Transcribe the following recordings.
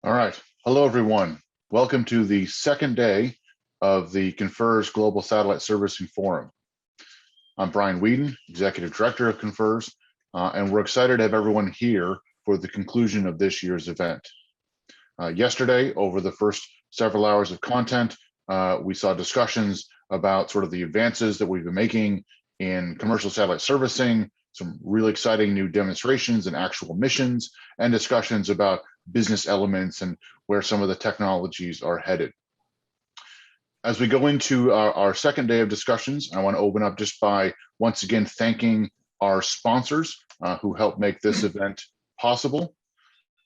All right. Hello, everyone. Welcome to the second day of the CONFERS Global Satellite Servicing Forum. I'm Brian Whedon, Executive Director of CONFERS, and we're excited to have everyone here for the conclusion of this year's event. Yesterday, over the first several hours of content, we saw discussions about sort of the advances that we've been making in commercial satellite servicing, some really exciting new demonstrations and actual missions, and discussions about business elements and where some of the technologies are headed. As we go into our second day of discussions, I want to open up just by once again thanking our sponsors who helped make this event possible.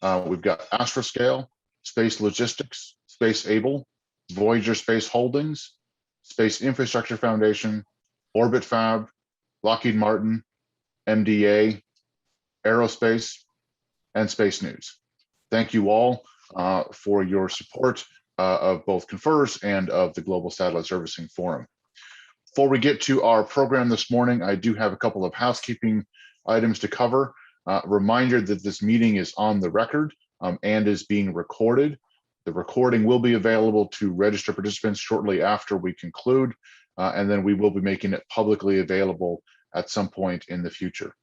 We've got Astroscale, Space Logistics, Space Able, Voyager Space Holdings, Space Infrastructure Foundation, Orbit Fab, Lockheed Martin, MDA, Aerospace, and Space News. Thank you all for your support of both CONFERS and of the Global Satellite Servicing Forum. Before we get to our program this morning, I do have a couple of housekeeping items to cover. Reminder that this meeting is on the record and is being recorded. The recording will be available to registered participants shortly after we conclude, and then we will be making it publicly available at some point in the future.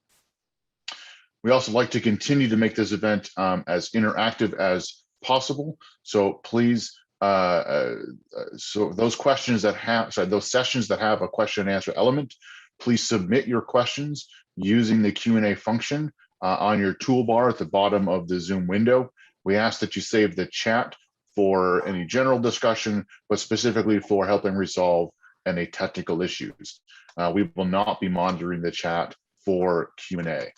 We also like to continue to make this event as interactive as possible. So please, so those questions that have, those sessions that have a question and answer element, please submit your questions using the Q&A function on your toolbar at the bottom of the Zoom window. We ask that you save the chat for any general discussion, but specifically for helping resolve any technical issues. We will not be monitoring the chat for Q&A.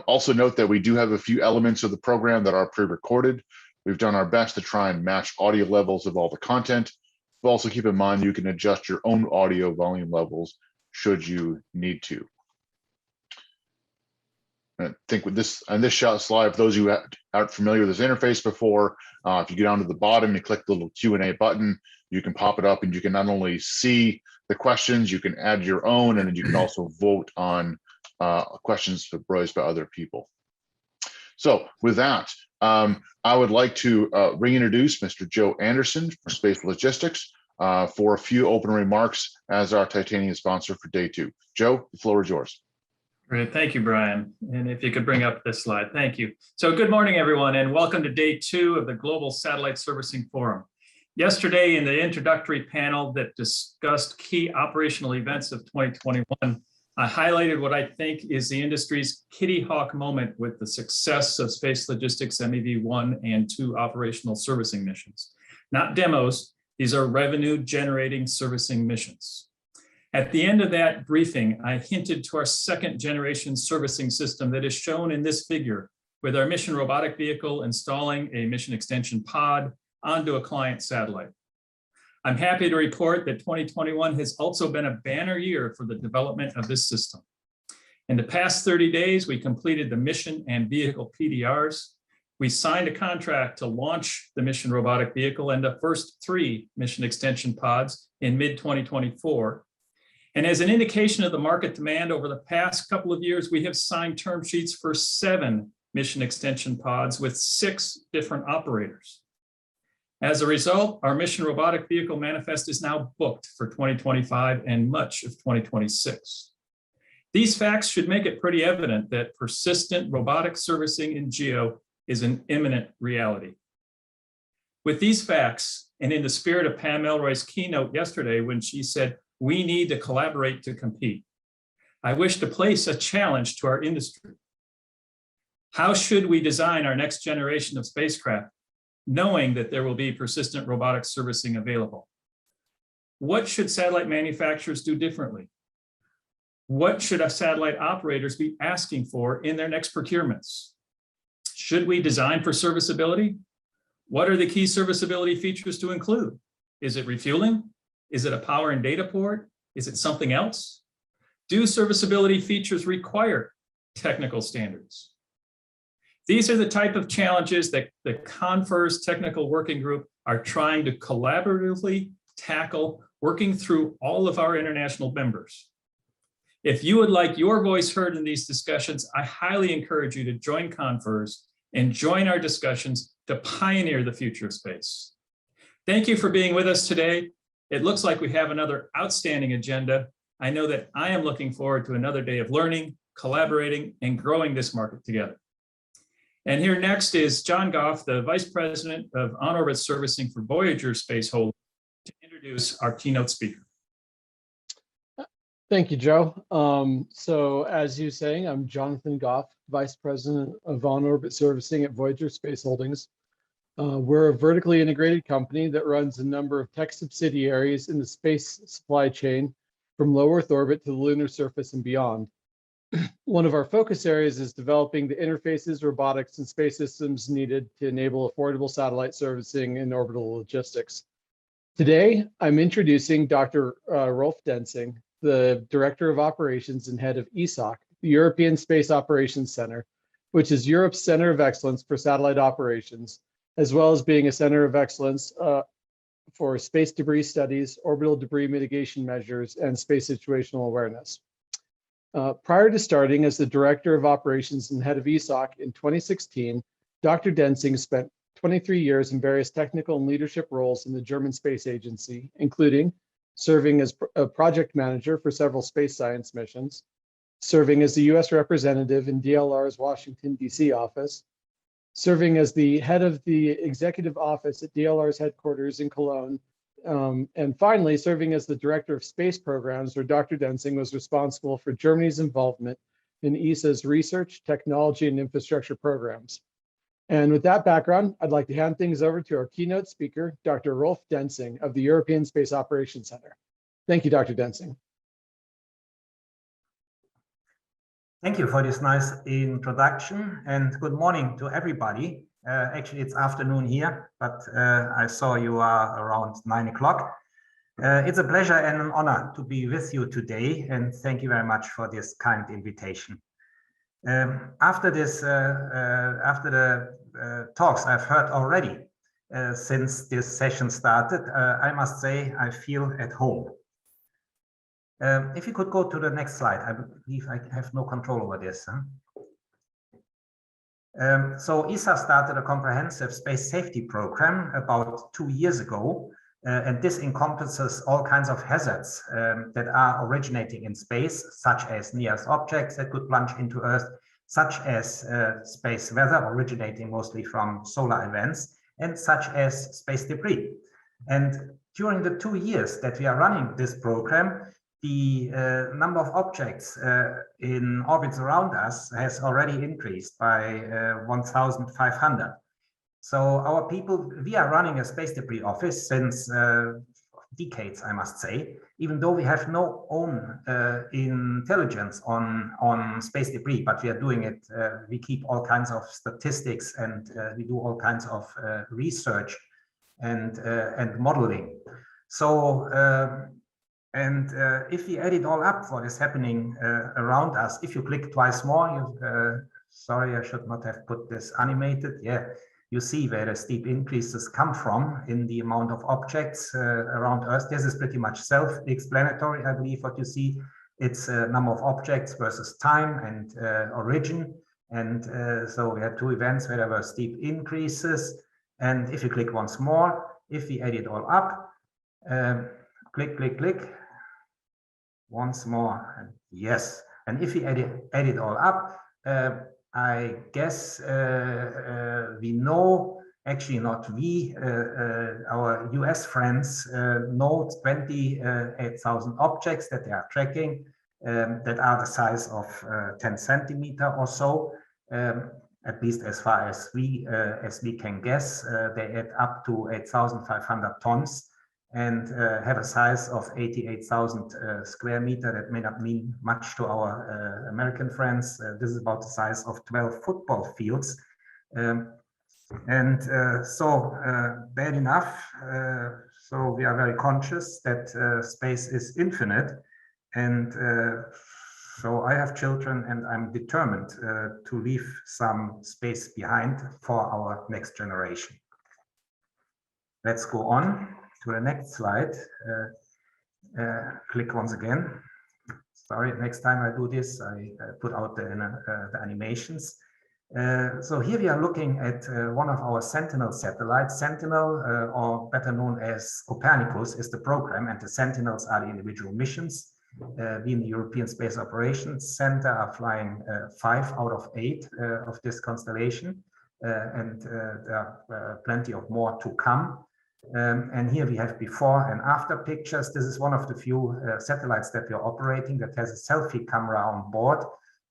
Also note that we do have a few elements of the program that are pre-recorded. We've done our best to try and match audio levels of all the content, but also keep in mind you can adjust your own audio volume levels should you need to. I think with this, on this slide, for those of you who aren't familiar with this interface before, if you go down to the bottom, you click the little Q&A button, you can pop it up and you can not only see the questions, you can add your own, and then you can also vote on questions raised by other people. So with that, I would like to reintroduce Mr. Joe Anderson from Space Logistics for a few open remarks as our titanium sponsor for day two. Joe, the floor is yours. Great, thank you, Brian. And if you could bring up this slide, thank you. So good morning, everyone, and welcome to day two of the Global Satellite Servicing Forum. Yesterday, in the introductory panel that discussed key operational events of 2021, I highlighted what I think is the industry's Kitty Hawk moment with the success of Space Logistics MEV-1 and 2 operational servicing missions. Not demos, these are revenue-generating servicing missions. At the end of that briefing, I hinted to our second-generation servicing system that is shown in this figure, with our mission robotic vehicle installing a mission extension pod onto a client satellite. I'm happy to report that 2021 has also been a banner year for the development of this system. In the past 30 days, we completed the mission and vehicle PDRs. We signed a contract to launch the mission robotic vehicle and the first 3 mission extension pods in mid-2024. And as an indication of the market demand over the past couple of years, we have signed term sheets for 7 mission extension pods with 6 different operators. As a result, our mission robotic vehicle manifest is now booked for 2025 and much of 2026. These facts should make it pretty evident that persistent robotic servicing in GEO is an imminent reality. With these facts, and in the spirit of Pam Elroy's keynote yesterday when she said, "We need to collaborate to compete," I wish to place a challenge to our industry. How should we design our next generation of spacecraft, knowing that there will be persistent robotic servicing available? What should satellite manufacturers do differently? What should our satellite operators be asking for in their next procurements? Should we design for serviceability? What are the key serviceability features to include? Is it refueling? Is it a power and data port? Is it something else? Do serviceability features require technical standards? These are the type of challenges that the CONFERS Technical Working Group are trying to collaboratively tackle, working through all of our international members. If you would like your voice heard in these discussions, I highly encourage you to join CONFERS and join our discussions to pioneer the future of space. Thank you for being with us today. It looks like we have another outstanding agenda. I know that I am looking forward to another day of learning, collaborating, and growing this market together. And here next is John Goff, the Vice President of On-Orbit Servicing for Voyager Space Holdings, to introduce our keynote speaker. Thank you, Joe. So as you were saying, I'm Jonathan Goff, Vice President of On-Orbit Servicing at Voyager Space Holdings. We're a vertically integrated company that runs a number of tech subsidiaries in the space supply chain from low Earth orbit to the lunar surface and beyond. One of our focus areas is developing the interfaces, robotics, and space systems needed to enable affordable satellite servicing and orbital logistics. Today, I'm introducing Dr. Rolf Densing, the Director of Operations and Head of ESOC, the European Space Operations Center, which is Europe's Center of Excellence for Satellite Operations, as well as being a Center of Excellence for space debris studies, orbital debris mitigation measures, and space situational awareness. Prior to starting as the Director of Operations and Head of ESOC in 2016, Dr. Densing spent 23 years in various technical and leadership roles in the German Space Agency, including serving as a project manager for several space science missions, serving as the US representative in DLR's Washington, D.C. office, serving as the head of the executive office at DLR's headquarters in Cologne, and finally serving as the Director of Space Programs, where Dr. Densing was responsible for Germany's involvement in ESA's research, technology, and infrastructure programs. And with that background, I'd like to hand things over to our keynote speaker, Dr. Rolf Densing of the European Space Operations Center. Thank you, Dr. Densing. Thank you for this nice introduction, and good morning to everybody. Actually, it's afternoon here, but I saw you are around 9 o'clock. It's a pleasure and an honor to be with you today, and thank you very much for this kind invitation. After the talks I've heard already since this session started, I must say I feel at home. If you could go to the next slide, I believe I have no control over this. So ESA started a comprehensive space safety program about 2 years ago, and this encompasses all kinds of hazards that are originating in space, such as near-Earth objects that could plunge into Earth, such as space weather originating mostly from solar events, and such as space debris. And during the 2 years that we are running this program, the number of objects in orbits around us has already increased by 1,500. So our people, we are running a space debris office since decades, I must say, even though we have no own intelligence on space debris, but we are doing it, we keep all kinds of statistics, and we do all kinds of research and modeling. So, if we add it all up for this happening around us, if you click twice more, sorry, I should not have put this animated. Yeah, you see where the steep increases come from in the amount of objects around Earth. This is pretty much self-explanatory, I believe, what you see. It's a number of objects versus time and origin. And so we had two events where there were steep increases. And if you click once more, if we add it all up, click, click, click, once more, and yes. And if we add it all up, I guess we know, actually not we, our US friends know 28,000 objects that they are tracking that are the size of 10 centimeter or so, at least as far as we can guess. They add up to 8,500 tons and have a size of 88,000 square meter. That may not mean much to our American friends. This is about the size of 12 football fields. So bad enough. So we are very conscious that space is infinite. And so I have children, and I'm determined to leave some space behind for our next generation. Let's go on to the next slide. Click once again. Sorry, next time I do this, I put out the animations. So here we are looking at one of our Sentinel satellites. Sentinel, or better known as Copernicus, is the program, and the Sentinels are the individual missions. We in the European Space Operations Center are flying 5 out of 8 of this constellation, and there are plenty of more to come. And here we have before and after pictures. This is one of the few satellites that we are operating that has a selfie camera on board.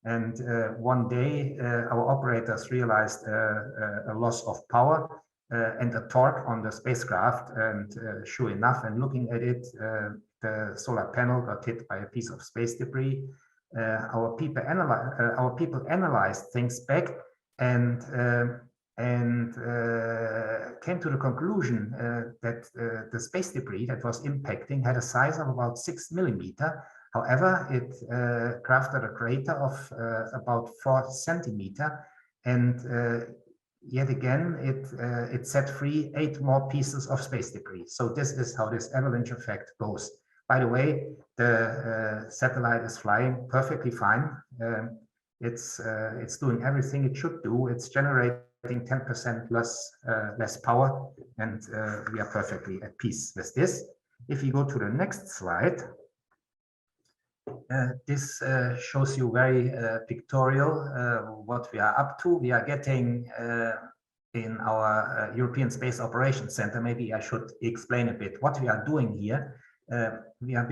And one day, our operators realized a loss of power and a torque on the spacecraft. And sure enough, and looking at it, the solar panel got hit by a piece of space debris. Our people analyzed things back and came to the conclusion that the space debris that was impacting had a size of about 6 millimeter. However, it crafted a crater of about 4 centimeter, and yet again, it set free 8 more pieces of space debris. So this is how this avalanche effect goes. By the way, the satellite is flying perfectly fine. It's doing everything it should do. It's generating 10% less power, and we are perfectly at peace with this. If you go to the next slide, this shows you very pictorial what we are up to. We are getting in our European Space Operations Center. Maybe I should explain a bit what we are doing here. We are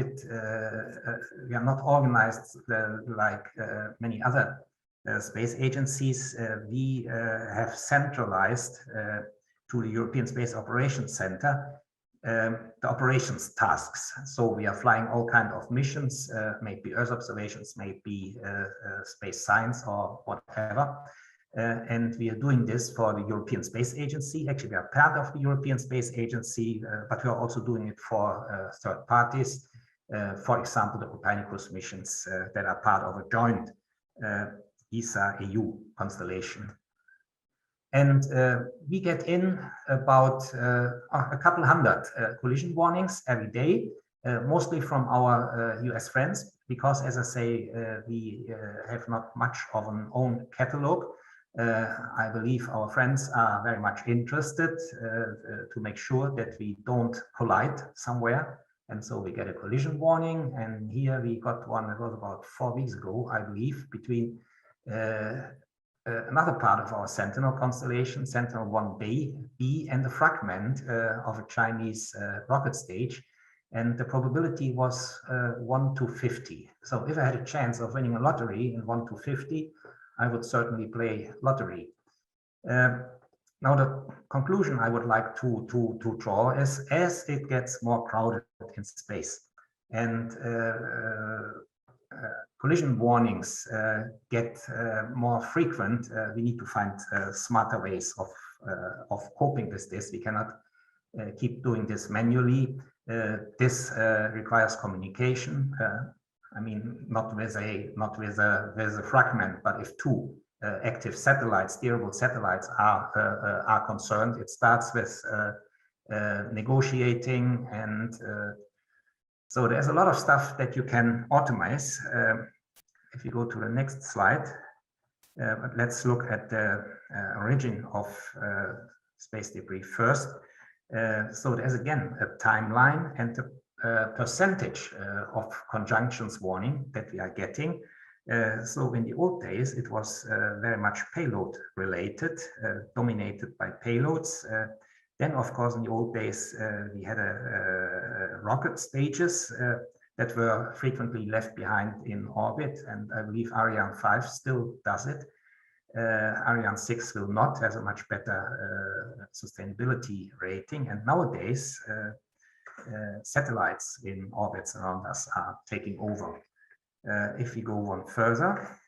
not organized like many other space agencies. We have centralized to the European Space Operations Center the operations tasks. So we are flying all kinds of missions, maybe Earth observations, maybe space science or whatever. And we are doing this for the European Space Agency. Actually, we are part of the European Space Agency, but we are also doing it for third parties. For example, the Copernicus missions that are part of a joint ESA-EU constellation. And we get in about a couple hundred collision warnings every day, mostly from our US friends, because, as I say, we have not much of an own catalog. I believe our friends are very much interested to make sure that we don't collide somewhere. And so we get a collision warning. And here we got one that was about 4 weeks ago, I believe, between another part of our Sentinel constellation, Sentinel-1B, and the fragment of a Chinese rocket stage. And the probability was 1 to 50. So if I had a chance of winning a lottery in 1 to 50, I would certainly play lottery. Now, the conclusion I would like to draw is, as it gets more crowded in space and collision warnings get more frequent, we need to find smarter ways of coping with this. We cannot keep doing this manually. This requires communication. I mean, not with a fragment, but if 2 active satellites, steerable satellites, are concerned, it starts with negotiating, and so there's a lot of stuff that you can automate. If you go to the next slide, but let's look at the origin of space debris first. So there's again a timeline and the percentage of conjunctions warning that we are getting. So in the old days, it was very much payload related, dominated by payloads. Then, of course, in the old days, we had rocket stages that were frequently left behind in orbit, and I believe Ariane 5 still does it. Ariane 6 will not, has a much better sustainability rating, and nowadays satellites in orbits around us are taking over. If we go one further,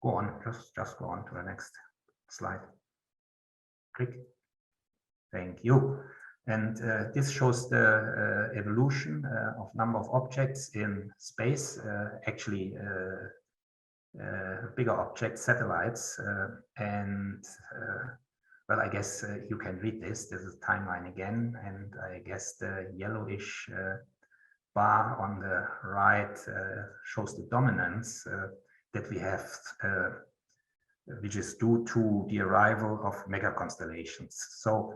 go on, just go on to the next slide. Click. Thank you. And this shows the evolution of number of objects in space, actually bigger objects, satellites, and well, I guess you can read this. This is timeline again, and I guess the yellowish bar on the right shows the dominance that we have, which is due to the arrival of mega constellations. So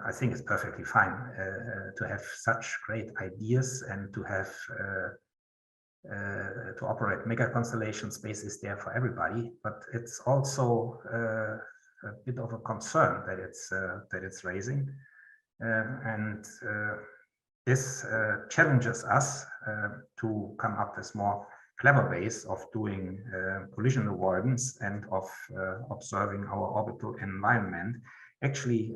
I think it's perfectly fine to have such great ideas and to have to operate mega constellation. Space is there for everybody, but it's also a bit of a concern that it's raising, and this challenges us to come up with more clever ways of doing collision avoidance and of observing our orbital environment. Actually,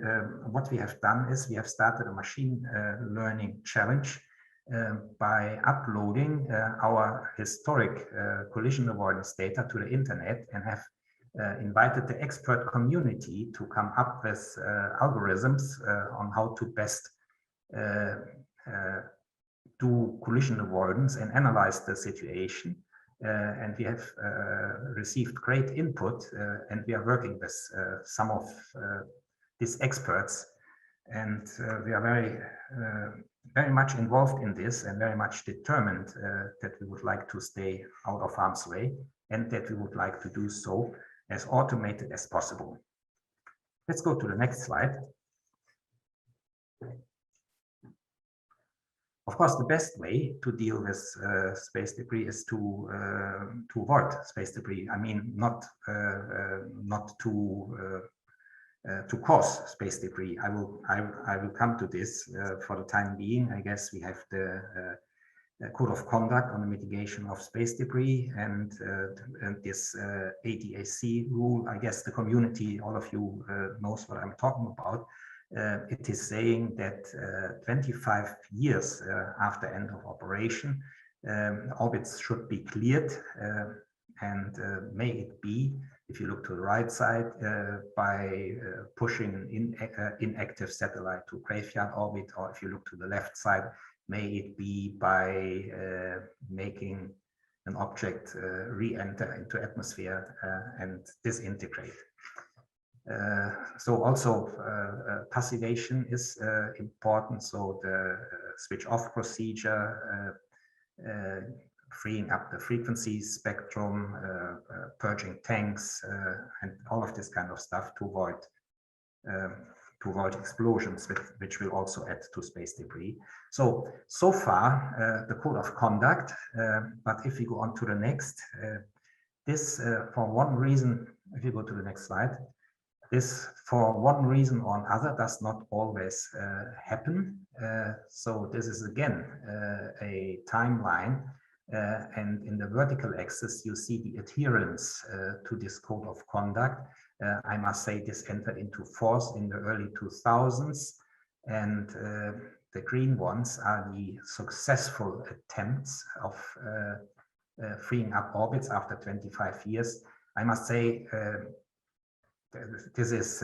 what we have done is we have started a machine learning challenge by uploading our historic collision avoidance data to the internet, and have invited the expert community to come up with algorithms on how to best do collision avoidance and analyze the situation. And we have received great input, and we are working with some of these experts, and we are very much involved in this and very much determined that we would like to stay out of harm's way, and that we would like to do so as automated as possible. Let's go to the next slide. Of course, the best way to deal with space debris is to avoid space debris. I mean, not to cause space debris. I will come to this for the time being. I guess we have the code of conduct on the mitigation of space debris, and this ADAC rule. I guess the community, all of you knows what I'm talking about. It is saying that 25 years after end of operation, orbits should be cleared, and may it be, if you look to the right side, by pushing an inactive satellite to graveyard orbit, or if you look to the left side, may it be by making an object re-enter into atmosphere and disintegrate. So also passivation is important. So the switch off procedure, freeing up the frequency spectrum, purging tanks, and all of this kind of stuff to avoid explosions, which will also add to space debris. So far the code of conduct, but if we go on to the next, this for one reason, if you go to the next slide, this for one reason or another does not always happen. So this is again a timeline, and in the vertical axis you see the adherence to this code of conduct. I must say this entered into force in the early 2000s, and the green ones are the successful attempts of freeing up orbits after 25 years. I must say this is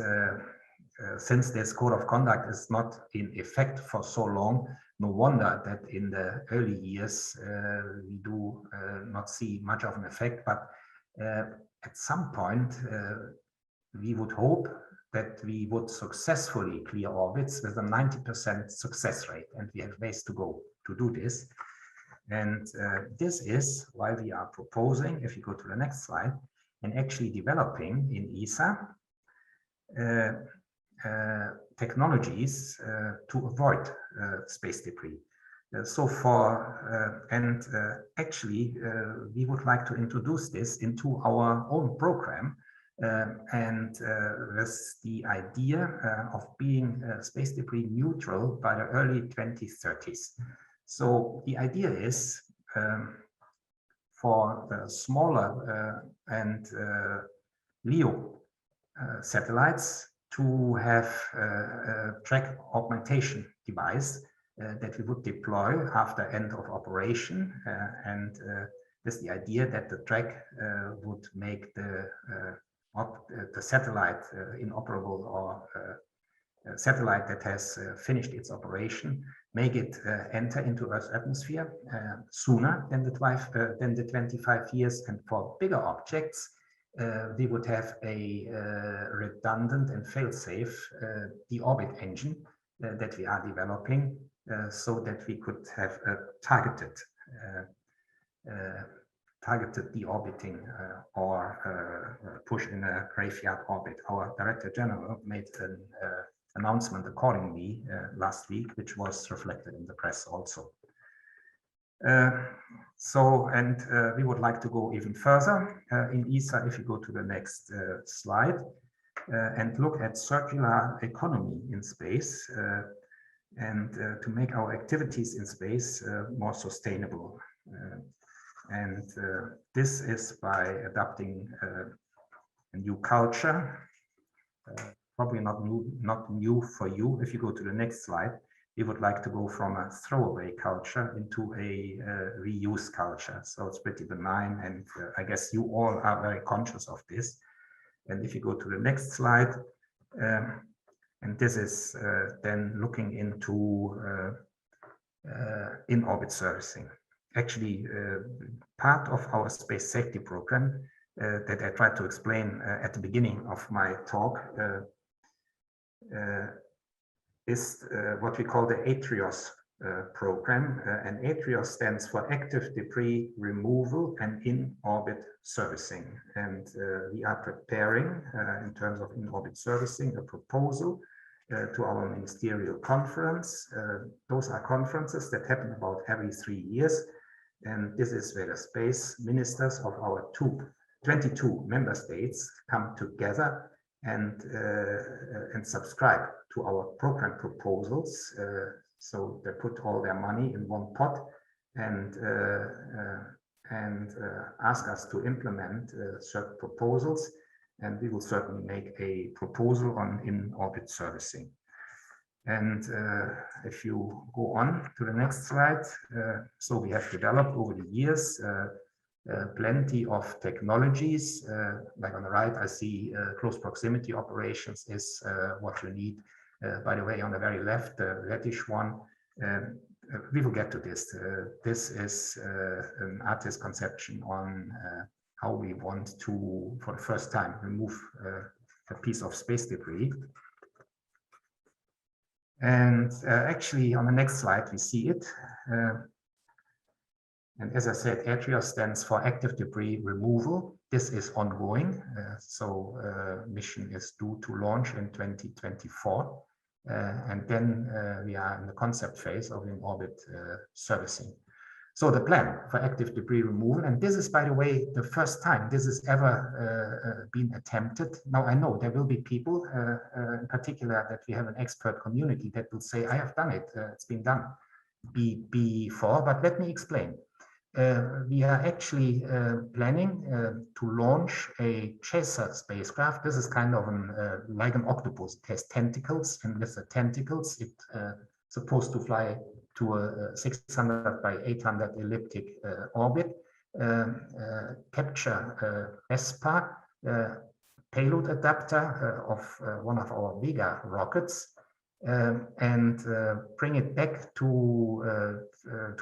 since this code of conduct is not in effect for so long, no wonder that in the early years we do not see much of an effect. But at some point we would hope that we would successfully clear orbits with a 90% success rate, and we have ways to go to do this. And this is why we are proposing, if you go to the next slide, and actually developing in ESA technologies to avoid space debris. Actually we would like to introduce this into our own program, and with the idea of being space debris neutral by the early 2030s. So the idea is for the smaller and LEO satellites to have a track augmentation device that we would deploy after end of operation, and with the idea that the track would make the satellite inoperable, or satellite that has finished its operation, make it enter into Earth's atmosphere sooner than the 25 years. And for bigger objects, we would have a redundant and fail-safe deorbit engine that we are developing, so that we could have a targeted deorbiting or push in a graveyard orbit. Our Director General made an announcement accordingly last week, which was reflected in the press also. We would like to go even further in ESA. If you go to the next slide and look at circular economy in space and to make our activities in space more sustainable. This is by adopting a new culture, probably not new for you. If you go to the next slide, we would like to go from a throwaway culture into a reuse culture. So it's pretty benign, and I guess you all are very conscious of this. And if you go to the next slide, and this is then looking into in-orbit servicing. Actually, part of our space safety program that I tried to explain at the beginning of my talk is what we call the ATRIOS program. And ATRIOS stands for Active Debris Removal and In-Orbit Servicing. And we are preparing, in terms of in-orbit servicing, a proposal to our ministerial conference. Those are conferences that happen about every 3 years. And this is where the space ministers of our 22 member states come together and subscribe to our program proposals. So they put all their money in one pot and ask us to implement certain proposals. And we will certainly make a proposal on in-orbit servicing. And if you go on to the next slide, so we have developed over the years plenty of technologies. Like on the right, I see close proximity operations is what you need. By the way, on the very left, the reddish one, we will get to this. This is an artist's conception on how we want to, for the first time, remove a piece of space debris. And actually, on the next slide, we see it. And as I said, ATRIOS stands for Active Debris Removal. This is ongoing. Mission is due to launch in 2024. And then we are in the concept phase of in-orbit servicing. So the plan for active debris removal, and this is, by the way, the first time this has ever been attempted. Now, I know there will be people, in particular, that we have an expert community that will say, I have done it, it's been done before, but let me explain. We are actually planning to launch a chaser spacecraft. This is kind of like an octopus. It has tentacles, and with the tentacles, it's supposed to fly to a 600 by 800 elliptic orbit, capture VESPA payload adapter of one of our Vega rockets, and bring it back to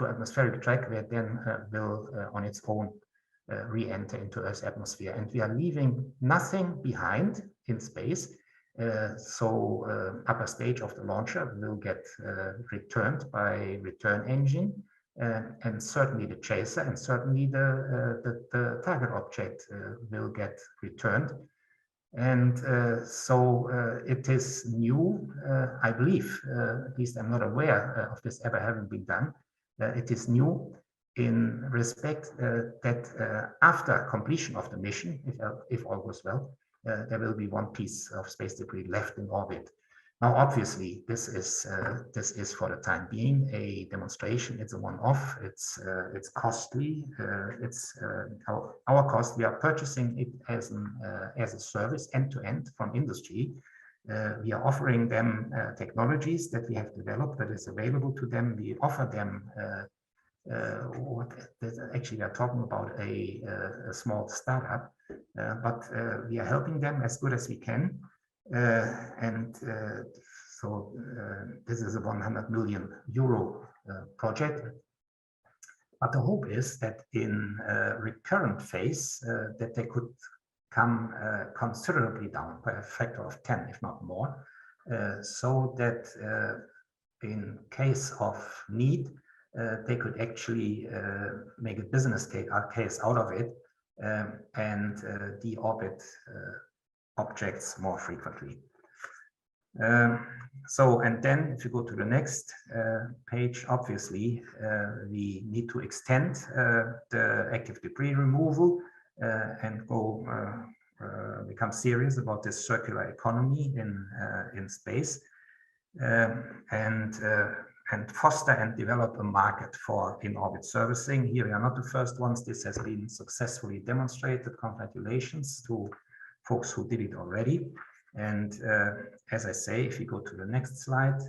atmospheric track, where it then will on its own re-enter into Earth's atmosphere. And we are leaving nothing behind in space. Upper stage of the launcher will get returned by return engine, and certainly the chaser and certainly the target object will get returned. And it is new, I believe, at least I'm not aware of this ever having been done. It is new in respect that after completion of the mission, if all goes well, there will be one piece of space debris left in orbit. Now, obviously, this is for the time being a demonstration. It's a one-off. It's costly. It's our cost. We are purchasing it as a service end-to-end from industry. We are offering them technologies that we have developed that is available to them. We offer them. Actually, we are talking about a small startup, but we are helping them as good as we can. This is a 100 million euro project. But the hope is that in recurrent phase, that they could come considerably down by a factor of 10, if not more, so that in case of need, they could actually make a business case out of it and deorbit objects more frequently. And then if you go to the next page, obviously, we need to extend the active debris removal and become serious about this circular economy in space, and foster and develop a market for in-orbit servicing. Here we are not the first ones. This has been successfully demonstrated. Congratulations to folks who did it already. And as I say, if you go to the next slide,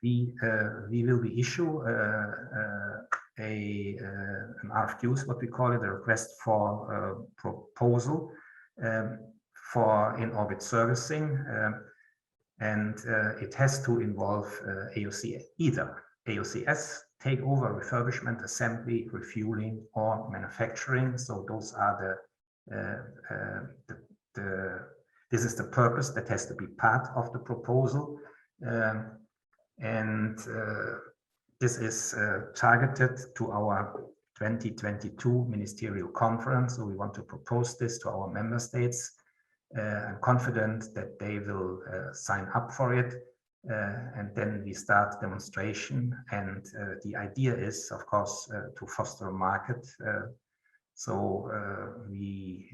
we will be issue an RFQ, is what we call it, a request for proposal for in-orbit servicing, and it has to involve AOC, either AOCS, takeover, refurbishment, assembly, refueling, or manufacturing. So those are this is the purpose that has to be part of the proposal, and this is targeted to our 2022 ministerial conference. So we want to propose this to our member states. I'm confident that they will sign up for it, and then we start demonstration. And the idea is, of course, to foster a market. So we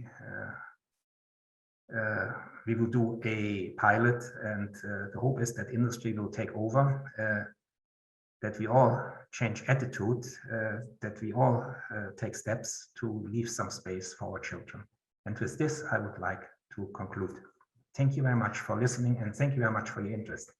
will do a pilot, and the hope is that industry will take over, that we all change attitude, that we all take steps to leave some space for our children. And with this, I would like to conclude. Thank you very much for listening, and thank you very much for your interest.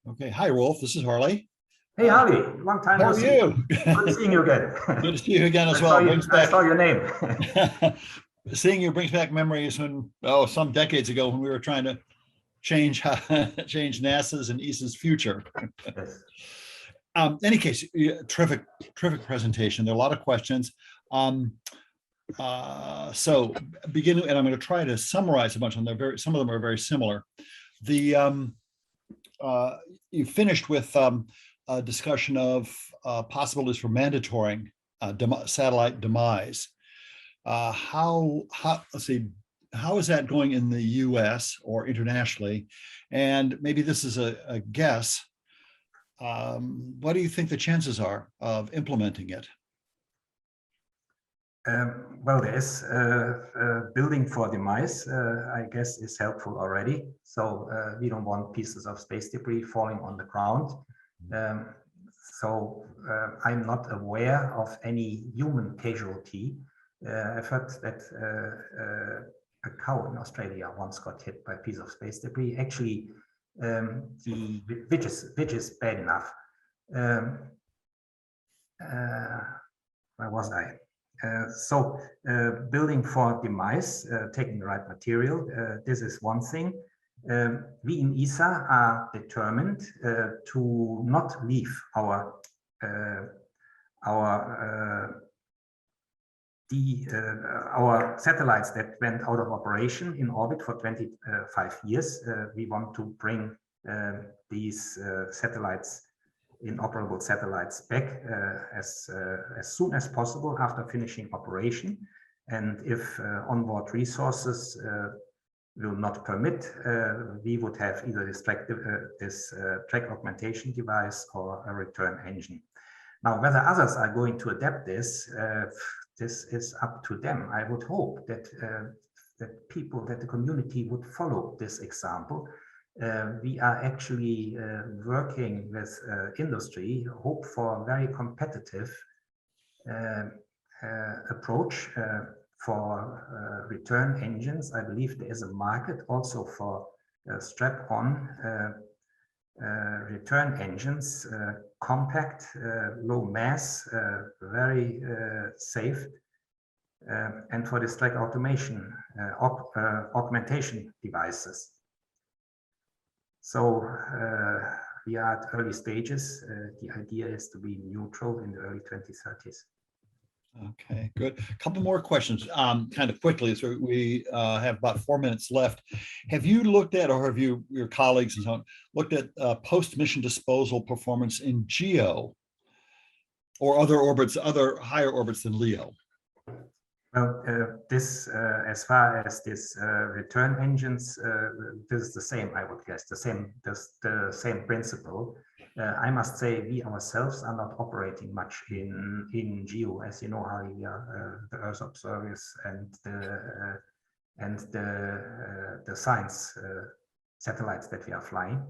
Okay, hi Rolf, this is Harley. Hey Harley, long time How no are see. you? Good seeing you again. Good to see you again as well. I saw your name. Seeing you brings back memories when, some decades ago when we were trying to change NASA's and ESA's future. Yes. Any case, terrific presentation. There are a lot of questions. So beginning, and I'm going to try to summarize a bunch of them. Some of them are very similar. You finished with a discussion of possibilities for mandatory satellite demise. Let's see, how is that going in the US or internationally? And maybe this is a guess. What do you think the chances are of implementing it? Well, there is building for demise, I guess, is helpful already. So we don't want pieces of space debris falling on the ground. So I'm not aware of any human casualty. I've heard that a cow in Australia once got hit by a piece of space debris. Actually, which is bad enough. Where was I? So building for demise, taking the right material, this is one thing. We in ESA are determined to not leave our satellites that went out of operation in orbit for 25 years. We want to bring these inoperable satellites back as soon as possible after finishing operation. And if onboard resources will not permit, we would have either this track augmentation device or a return engine. Now, whether others are going to adapt this, this is up to them. I would hope that that the community would follow this example. We are actually working with industry, hope for a very competitive approach for return engines. I believe there is a market also for strap-on return engines, compact, low mass, very safe, and for this track automation, augmentation devices. So we are at early stages. The idea is to be neutral in the early 2030s. Okay, good. A couple more questions, kind of quickly. So we have about 4 minutes left. Have you looked at, or have your colleagues and so on, looked at post-mission disposal performance in GEO or other orbits, other higher orbits than LEO? Well, as far as this return engines, this is the same, I would guess, the same principle. I must say we ourselves are not operating much in GEO, as you know, Harry, we are the Earth observers and the science satellites that we are flying.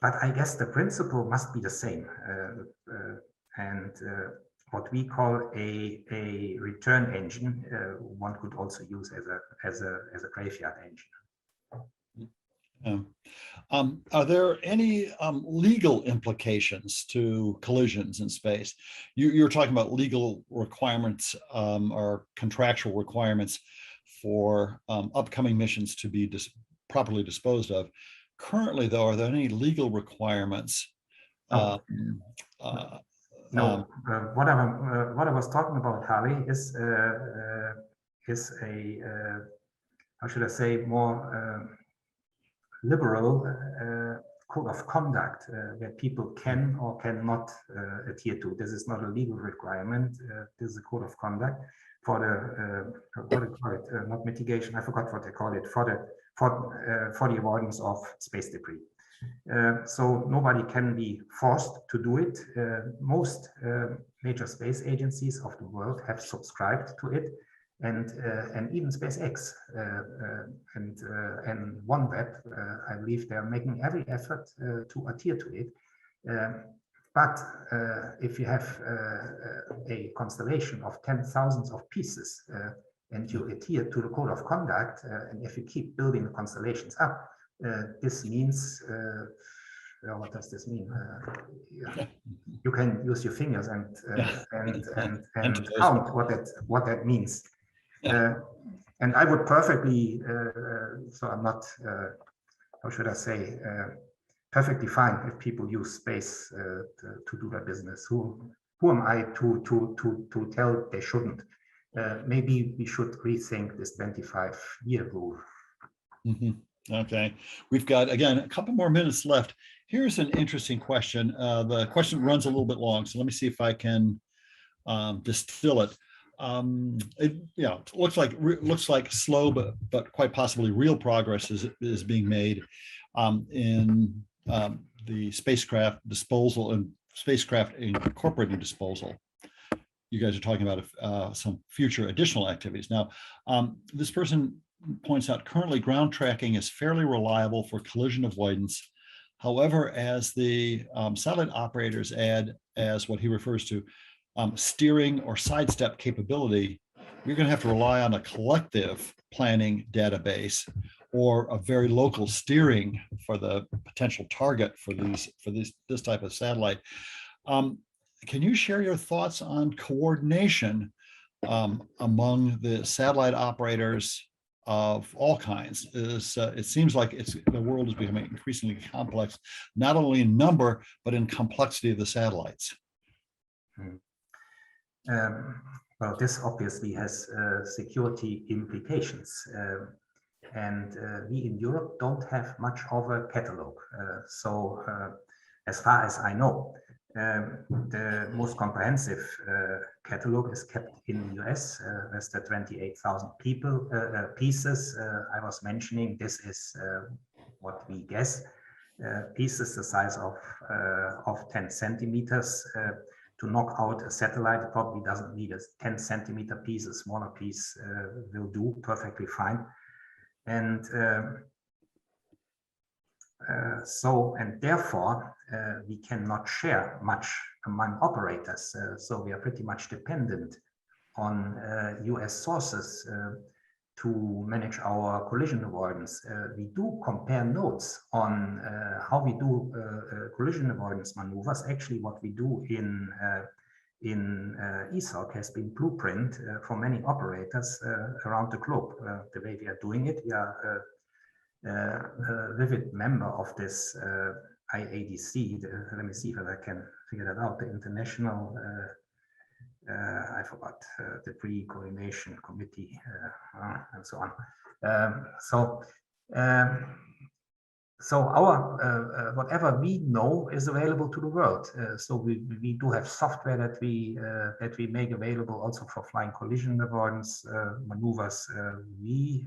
But I guess the principle must be the same, what we call a return engine, one could also use as a graveyard engine. Are there any legal implications to collisions in space? You're talking about legal requirements or contractual requirements for upcoming missions to be properly disposed of. Currently, though, are there any legal requirements? No. What I was talking about, Harley, is a how should I say, more liberal code of conduct where people can or cannot adhere to. This is not a legal requirement. This is a code of conduct for the what do you call it? Not mitigation. I forgot what they call it, for the avoidance of space debris. So nobody can be forced to do it. Most major space agencies of the world have subscribed to it, and even SpaceX and OneWeb, I believe they are making every effort to adhere to it. But if you have a constellation of 10,000s of pieces and you adhere to the code of conduct, and if you keep building the constellations up, this means, what does this mean? You can use your fingers and count what that means. And I would perfectly, so I'm not, how should I say, perfectly fine if people use space to do their business. Who am I to tell they shouldn't? Maybe we should rethink this 25-year rule. Mm-hmm. Okay, we've got, again, a couple more minutes left. Here's an interesting question. The question runs a little bit long, so let me see if I can distill it. It looks like slow, but quite possibly real progress is being made in the spacecraft disposal and spacecraft incorporating disposal. You guys are talking about some future additional activities. Now, this person points out currently ground tracking is fairly reliable for collision avoidance. However, as the satellite operators add, as what he refers to, steering or sidestep capability, you're going to have to rely on a collective planning database or a very local steering for the potential target for this type of satellite. Can you share your thoughts on coordination among the satellite operators of all kinds? It seems like the world is becoming increasingly complex, not only in number, but in complexity of the satellites. Well, this obviously has security implications. And we in Europe don't have much of a catalog. So as far as I know, the most comprehensive catalog is kept in the US. That's the 28,000 pieces I was mentioning. This is what we guess. Pieces the size of 10 centimeters. To knock out a satellite probably doesn't need a 10 centimeter piece. A smaller piece will do perfectly fine. And therefore, we cannot share much among operators. So we are pretty much dependent on US sources to manage our collision avoidance. We do compare notes on how we do collision avoidance maneuvers. Actually, what we do in ESOC has been blueprint for many operators around the globe. The way we are doing it, we are a vivid member of this IADC. Let me see if I can figure that out. The International I forgot the pre-coordination committee and so on. So our whatever we know is available to the world. So we do have software that we make available also for flying collision avoidance maneuvers. We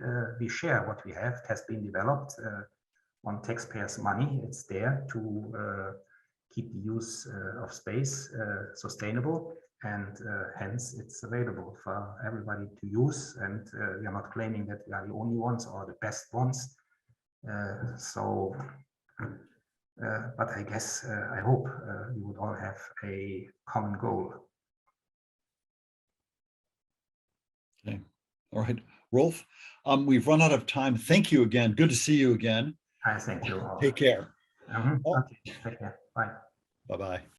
share what we have. It has been developed on taxpayers' money. It's there to keep the use of space sustainable, and hence it's available for everybody to use. And we are not claiming that we are the only ones or the best ones. But I guess I hope we would all have a common goal. Okay. All right, Rolf, we've run out of time. Thank you again. Good to see you again. I thank you all. Take care. Okay, take care. Bye. Bye-bye.